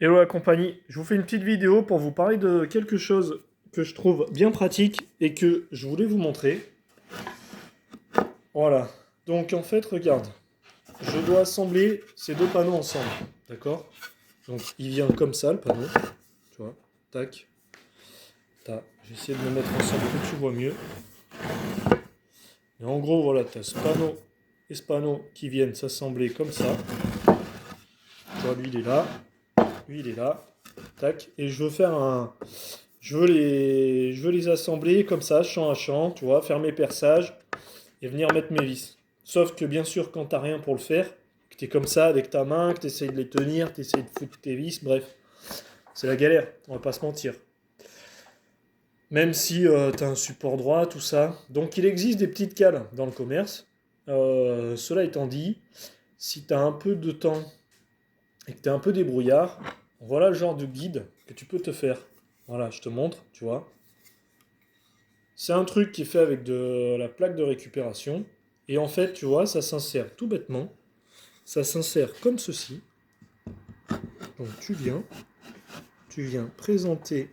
Hello la compagnie, je vous fais une petite vidéo pour vous parler de quelque chose que je trouve bien pratique et que je voulais vous montrer. Voilà, donc en fait regarde, je dois assembler ces deux panneaux ensemble, d'accord? Donc il vient comme ça le panneau, tu vois, tac, tac, j'ai essayé de me mettre ensemble pour que tu vois mieux. Et en gros voilà, tu as ce panneau et ce panneau qui viennent s'assembler comme ça. Tu vois, lui il est là, lui il est là, tac, et je veux faire un... Je veux les assembler comme ça, champ à champ, tu vois, faire mes perçages et venir mettre mes vis. Sauf que bien sûr, quand t'as rien pour le faire, que t'es comme ça avec ta main, que t'essayes de les tenir, t'essayes de foutre tes vis, bref, c'est la galère, on va pas se mentir. Même si t'as un support droit, tout ça. Donc il existe des petites cales dans le commerce. Cela étant dit, si t'as un peu de temps et que t'es un peu débrouillard, voilà le genre de guide que tu peux te faire. Voilà, je te montre, tu vois. C'est un truc qui est fait avec de la plaque de récupération. Et en fait, tu vois, ça s'insère tout bêtement. Ça s'insère comme ceci. Donc tu viens présenter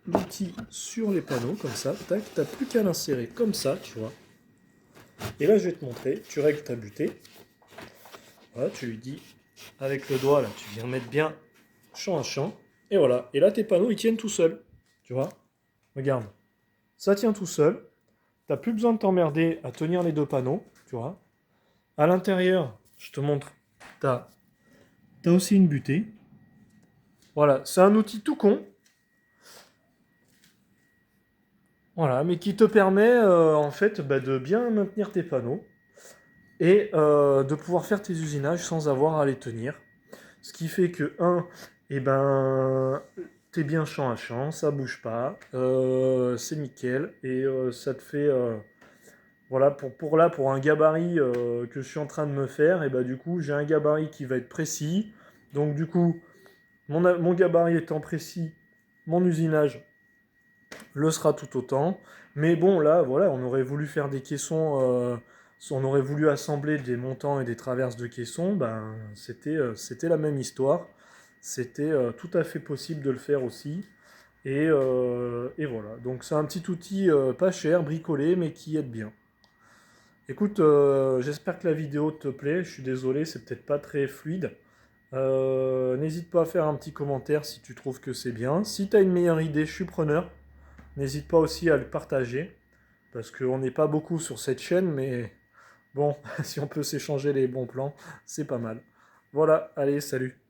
l'outil sur les panneaux comme ça. Tac, t'as plus qu'à l'insérer comme ça, tu vois. Et là, je vais te montrer. Tu règles ta butée. Voilà, tu lui dis avec le doigt là, tu viens mettre bien champ à champ. Et voilà. Et là, tes panneaux, ils tiennent tout seuls. Tu vois. Regarde. Ça tient tout seul. T'as plus besoin de t'emmerder à tenir les deux panneaux, tu vois. À l'intérieur, je te montre, t'as as aussi une butée. Voilà, c'est un outil tout con. Voilà, mais qui te permet en fait de bien maintenir tes panneaux et de pouvoir faire tes usinages sans avoir à les tenir. Ce qui fait que, eh ben, t'es bien champ à champ, ça bouge pas, c'est nickel et ça te fait voilà, pour un gabarit que je suis en train de me faire, et bah du coup, j'ai un gabarit qui va être précis. Donc du coup, mon gabarit étant précis, mon usinage le sera tout autant. Mais bon, là, voilà, on aurait voulu faire des caissons, on aurait voulu assembler des montants et des traverses de caissons, ben c'était la même histoire. C'était tout à fait possible de le faire aussi. Et voilà, donc c'est un petit outil pas cher, bricolé, mais qui aide bien. Écoute, j'espère que la vidéo te plaît. Je suis désolé, c'est peut-être pas très fluide. N'hésite pas à faire un petit commentaire si tu trouves que c'est bien. Si tu as une meilleure idée, je suis preneur. N'hésite pas aussi à le partager. Parce qu'on n'est pas beaucoup sur cette chaîne, mais bon, si on peut s'échanger les bons plans, c'est pas mal. Voilà, allez, salut.